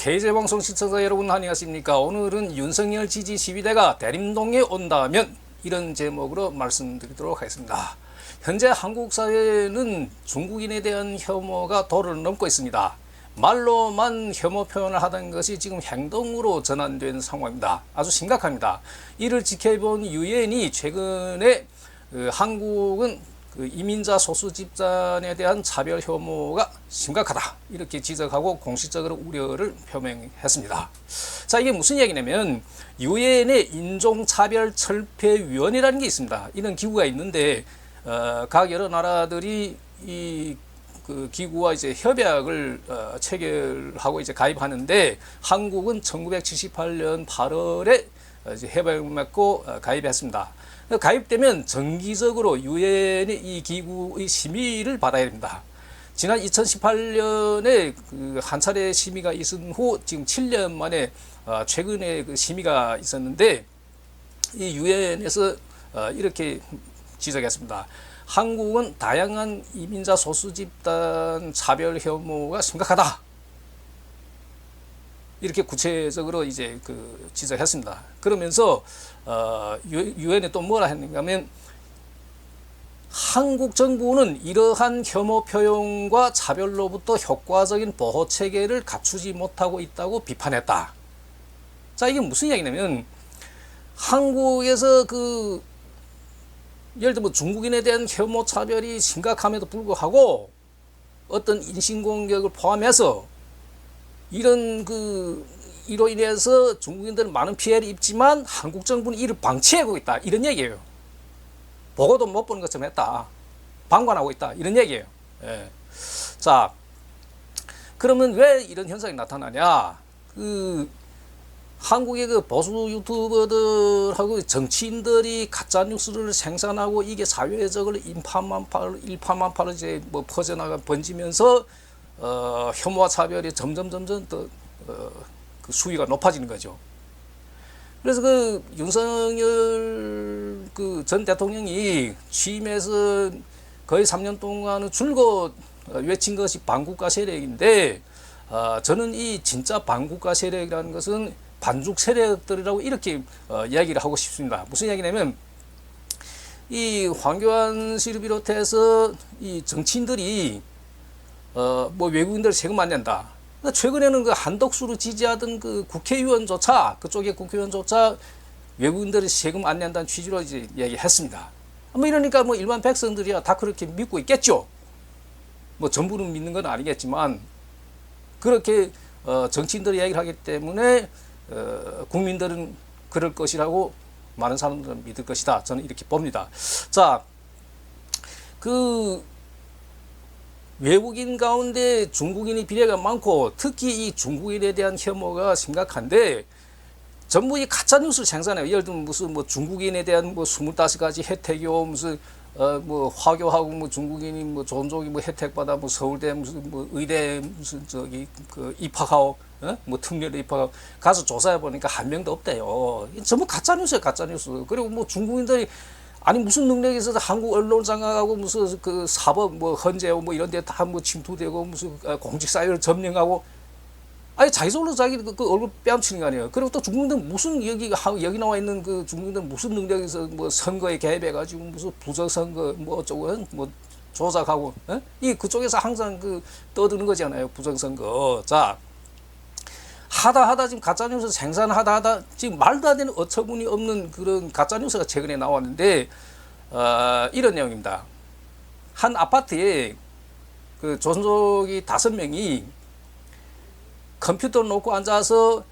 KJ방송 시청자 여러분 안녕하십니까. 오늘은 윤석열 지지 시위대가 대림동에 온다면 이런 제목으로 말씀드리도록 하겠습니다. 현재 한국 사회는 중국인에 대한 혐오가 도를 넘고 있습니다. 말로만 혐오 표현을 하던 것이 지금 행동으로 전환된 상황입니다. 아주 심각합니다. 이를 지켜본 유엔이 최근에 한국은 이민자 소수 집단에 대한 차별 혐오가 심각하다 이렇게 지적하고 공식적으로 우려를 표명했습니다. 자, 이게 무슨 얘기냐면 유엔의 인종차별철폐위원회라는 게 있습니다. 이런 기구가 있는데 각 여러 나라들이 그 기구와 이제 협약을 체결하고 이제 가입하는데 한국은 1978년 8월에 이제 협약을 맺고 가입했습니다. 가입되면 정기적으로 유엔의 이 기구의 심의를 받아야 됩니다. 지난 2018년에 한 차례 심의가 있은 후 지금 7년 만에 최근에 그 심의가 있었는데 이 유엔에서 이렇게 지적했습니다. 한국은 다양한 이민자 소수 집단 차별 혐오가 심각하다. 이렇게 구체적으로 이제 지적했습니다. 그러면서 유엔에 또 뭐라 했는가 하면 한국 정부는 이러한 혐오 표현과 차별로부터 효과적인 보호 체계를 갖추지 못하고 있다고 비판했다. 자, 이게 무슨 얘기냐면 한국에서 예를 들면 중국인에 대한 혐오 차별이 심각함에도 불구하고 어떤 인신공격을 포함해서 이런 이로 인해서 중국인들은 많은 피해를 입지만 한국 정부는 이를 방치하고 있다. 이런 얘기예요. 보고도 못 보는 것처럼 했다. 방관하고 있다. 이런 얘기예요. 예. 자, 그러면 왜 이런 현상이 나타나냐? 한국의 보수 유튜버들하고 정치인들이 가짜 뉴스를 생산하고 이게 사회적으로 일파만파로 이제 퍼져나가 번지면서 혐오와 차별이 점점 더 수위가 높아지는 거죠. 그래서 윤석열 전 대통령이 취임해서 거의 3년 동안은 줄곧 외친 것이 반국가 세력인데 저는 이 진짜 반국가 세력이라는 것은 반중 세력들이라고 이렇게 이야기를 하고 싶습니다. 무슨 이야기냐면 이 황교안 씨를 비롯해서 이 정치인들이 외국인들 세금 안 낸다. 최근에는 한덕수를 지지하던 국회의원조차 그쪽의 국회의원조차 외국인들이 세금 안 낸다는 취지로 이제 얘기했습니다. 이러니까 일반 백성들이야 다 그렇게 믿고 있겠죠. 전부는 믿는 건 아니겠지만 그렇게 정치인들이 얘기를 하기 때문에 국민들은 그럴 것이라고 많은 사람들은 믿을 것이다. 저는 이렇게 봅니다. 자, 외국인 가운데 중국인의 비례가 많고 특히 이 중국인에 대한 혐오가 심각한데 전부 이 가짜 뉴스를 생산해요. 예를 들면 무슨 중국인에 대한 25가지 혜택이요, 무슨 화교하고 중국인이 존속이 혜택 받아 서울대 무슨 의대 무슨 입학하고 특례로 입학하고 가서 조사해 보니까 한 명도 없대요. 전부 가짜 뉴스예요, 가짜 뉴스. 그리고 중국인들이 아니 무슨 능력이 있어서 한국 언론 장악하고 무슨 사법 헌재 이런 데 다 침투되고 무슨 공직 사회를 점령하고 아니 자기 손으로 자기 얼굴 뺨치는 거 아니에요. 그리고 또 중국인들 무슨 여기 나와 있는 중국인들 무슨 능력이 있어 선거에 개입해 가지고 무슨 부정선거 어쩌고 조작하고 이 그쪽에서 항상 떠드는 거잖아요. 부정선거. 자, 하다 지금 가짜뉴스 생산하다 지금 말도 안 되는 어처구니 없는 그런 가짜뉴스가 최근에 나왔는데 이런 내용입니다. 한 아파트에 존속이 5명이 컴퓨터를 놓고 앉아서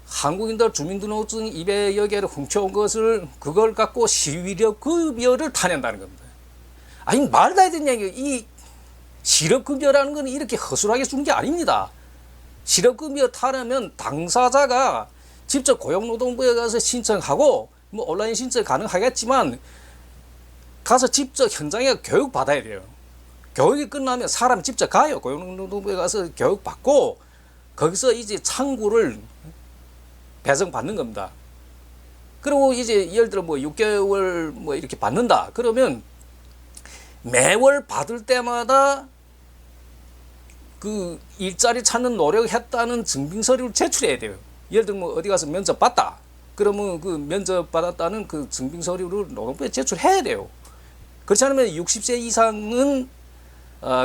한국인들 주민등록증 200여 개를 훔쳐온 그걸 갖고 실업급여를 타낸다는 겁니다. 아니 말도 안 되는 얘기예요. 이 실업급여라는 건 이렇게 허술하게 준 게 아닙니다. 실업급여 타려면 당사자가 직접 고용노동부에 가서 신청하고 온라인 신청 가능하겠지만 가서 직접 현장에 교육 받아야 돼요. 교육이 끝나면 사람이 직접 가요. 고용노동부에 가서 교육 받고 거기서 이제 창구를 배정받는 겁니다. 그리고 이제 예를 들어 6개월 이렇게 받는다. 그러면 매월 받을 때마다 그 일자리 찾는 노력했다는 증빙 서류를 제출해야 돼요. 예를 들면 뭐 어디 가서 면접 봤다. 그러면 그 면접 받았다는 그 증빙 서류를 노동부에 제출해야 돼요. 그렇지 않으면 60세 이상은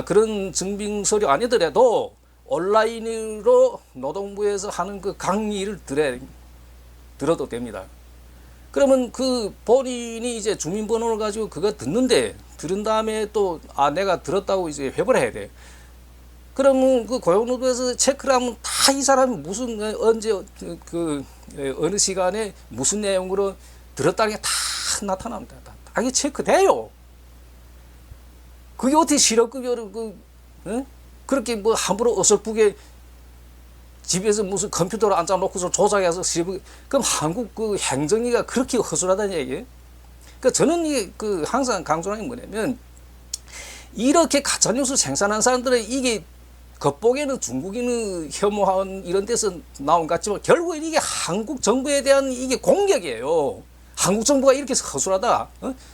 그런 증빙 서류 아니더라도 온라인으로 노동부에서 하는 그 강의를 들어도 됩니다. 그러면 그 본인이 이제 주민번호를 가지고 그거 들은 다음에 또 내가 들었다고 이제 회부를 해야 돼. 그러면 그 고용노동부에서 체크를 하면 다 이 사람이 무슨 언제 어느 시간에 무슨 내용으로 들었다는 게 다 나타납니다. 다 이게 체크돼요. 그게 어떻게 실업급여를 그렇게 뭐 함부로 어설프게 집에서 무슨 컴퓨터로 앉아놓고서 조작해서 그럼 한국 그 행정위가 그렇게 허술하다는 얘기예요. 그러니까 저는 이게 항상 강조하는 게 뭐냐면 이렇게 가짜뉴스 생산한 사람들은 이게 겉보기에는 중국인을 혐오한 이런 데서 나온 것 같지만 결국엔 이게 한국 정부에 대한 이게 공격이에요. 한국 정부가 이렇게 허술하다.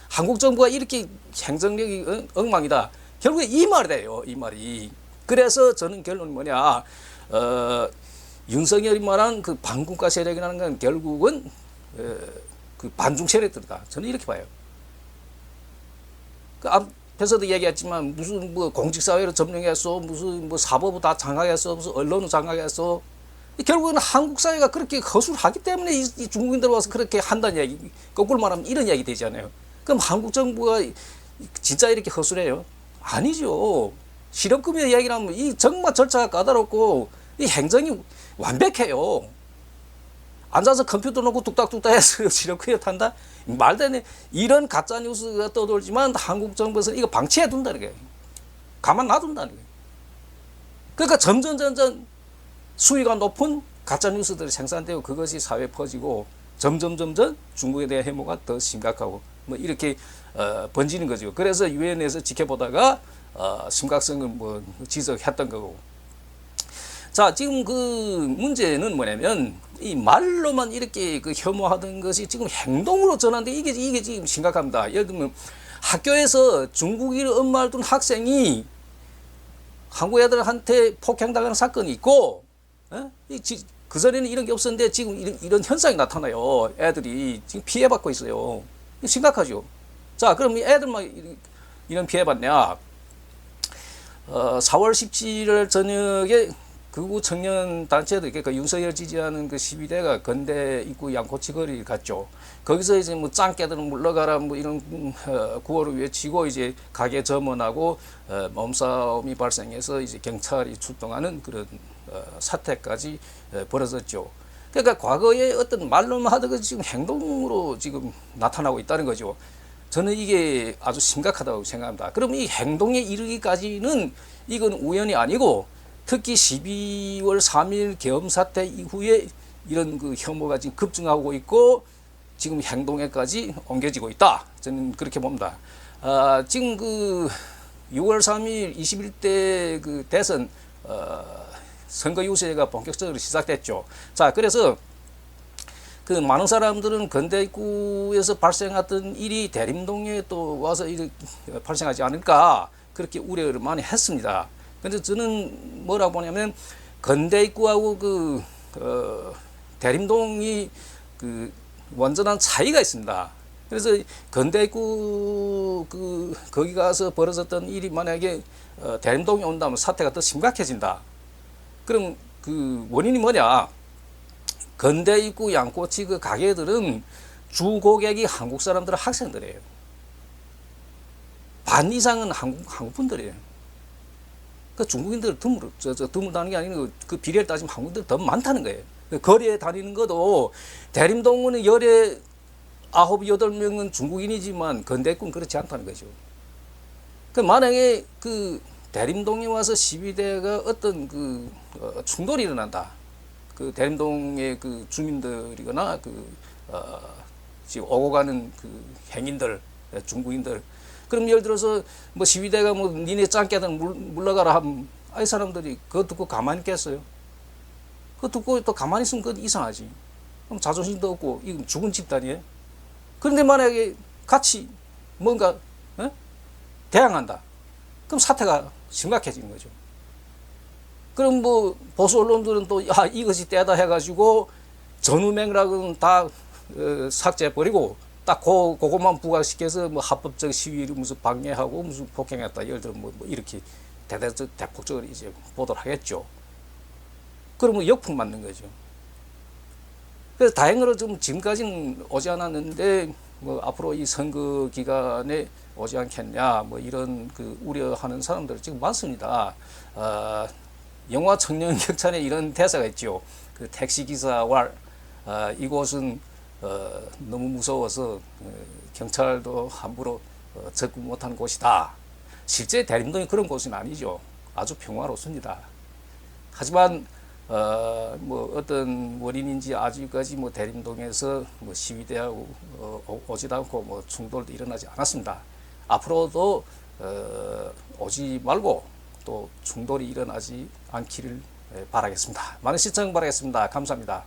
한국 정부가 이렇게 행정력이 엉망이다. 결국에 이 말이 돼요. 이 말이. 그래서 저는 결론이 뭐냐. 윤석열이 말한 그 반국가 세력이라는 건 결국은 그 반중 세력들이다. 저는 이렇게 봐요. 그 앞에서도 얘기했지만 무슨 뭐 공직사회를 점령했어, 무슨 뭐 사법을 다 장악했어, 무슨 언론을 장악했어. 결국에는 한국 사회가 그렇게 허술하기 때문에 이 중국인들 와서 그렇게 한다는 얘기. 거꾸로 말하면 이런 얘기 되잖아요. 그럼 한국 정부가 진짜 이렇게 허술해요? 아니죠. 실업급여 이야기를 하면 이 정말 절차가 까다롭고 이 행정이 완벽해요. 앉아서 컴퓨터 놓고 뚝딱뚝딱 해서 실업급여 탄다? 말도 안 돼. 이런 가짜뉴스가 떠돌지만 한국 정부에서 이거 방치해 둔다는 거예요. 가만 놔둔다는 거예요. 그러니까 점점 수위가 높은 가짜뉴스들이 생산되고 그것이 사회에 퍼지고 점점 중국에 대한 해모가 더 심각하고 뭐 이렇게 번지는 거죠. 그래서 유엔에서 지켜보다가 심각성을 뭐 지적했던 거고. 자, 지금 그 문제는 뭐냐면 이 말로만 이렇게 그 혐오하던 것이 지금 행동으로 전환돼 이게 지금 심각합니다. 예를 들면 학교에서 중국인 엄마를 둔 학생이 한국 애들한테 폭행당하는 사건이 있고, 그전에는 이런 게 없었는데 지금 이런 현상이 나타나요. 애들이 지금 피해받고 있어요. 심각하죠. 자, 그럼 애들만 이런 피해받냐? 4월 17일 저녁에 극우 청년 단체들, 그 윤석열 지지하는 그 12대가 건대 입구 양꼬치 거리를 갔죠. 거기서 이제 뭐 짱깨들은 물러가라 뭐 이런 구호를 외치고 이제 가게 점원하고 몸싸움이 발생해서 이제 경찰이 출동하는 그런 사태까지 벌어졌죠. 그러니까 과거에 어떤 말로만 하던 것이 지금 행동으로 지금 나타나고 있다는 거죠. 저는 이게 아주 심각하다고 생각합니다. 그럼 이 행동에 이르기까지는 이건 우연이 아니고 특히 12월 3일 계엄 사태 이후에 이런 그 혐오가 지금 급증하고 있고 지금 행동에까지 옮겨지고 있다. 저는 그렇게 봅니다. 지금 그 6월 3일 21대 그 대선 선거 유세가 본격적으로 시작됐죠. 자, 그래서 그 많은 사람들은 건대 입구에서 발생했던 일이 대림동에 또 와서 발생하지 않을까 그렇게 우려를 많이 했습니다. 근데 저는 뭐라고 보냐면 건대 입구하고 대림동이 그 완전한 차이가 있습니다. 그래서 건대 입구 거기 가서 벌어졌던 일이 만약에 대림동에 온다면 사태가 더 심각해진다. 그럼 그 원인이 뭐냐? 건대 입구 양꼬치 그 가게들은 주 고객이 한국 사람들은 학생들이에요. 반 이상은 한국 분들이에요. 그 중국인들 드물다는 게 아니고 그 비례를 따지면 한국인들 더 많다는 거예요. 거리에 다니는 것도 대림동은 열에 9, 8명은 중국인이지만 건대입구는 그렇지 않다는 거죠. 그 만약에 그 대림동에 와서 12대가 어떤 그 충돌이 일어난다. 그 대림동의 그 주민들이거나 지금 오고 가는 그 행인들, 중국인들. 그럼 예를 들어서 뭐 12대가 뭐 니네 짱깨들 물러가라 하면 이 사람들이 그거 듣고 가만히 있겠어요? 그거 듣고 또 가만히 있으면 그거 이상하지. 그럼 자존심도 없고 이건 죽은 집단이에요. 그런데 만약에 같이 뭔가 대항한다. 그럼 사태가 심각해지는 거죠. 그럼 뭐 보수 언론들은 또 야, 이것이 때다 해가지고 전후 맥락은 다 삭제해버리고 딱 그것만 부각시켜서 뭐 합법적 시위를 무슨 방해하고 무슨 폭행했다. 예를 들어 뭐 이렇게 대폭적으로 이제 보도를 하겠죠. 그러면 역풍 맞는 거죠. 그래서 다행으로 좀 지금까지는 오지 않았는데 뭐 앞으로 이 선거 기간에 오지 않겠냐 뭐 이런 그 우려하는 사람들 지금 많습니다. 영화 청년격찬에 이런 대사가 있죠. 그 택시 기사와 이곳은 너무 무서워서 경찰도 함부로 접근 못하는 곳이다. 실제 대림동이 그런 곳은 아니죠. 아주 평화롭습니다. 하지만 뭐 어떤 원인인지 아직까지 뭐 대림동에서 뭐 시위대하고 오지도 않고 뭐 충돌도 일어나지 않았습니다. 앞으로도 오지 말고 또 충돌이 일어나지 않기를 바라겠습니다. 많은 시청 바라겠습니다. 감사합니다.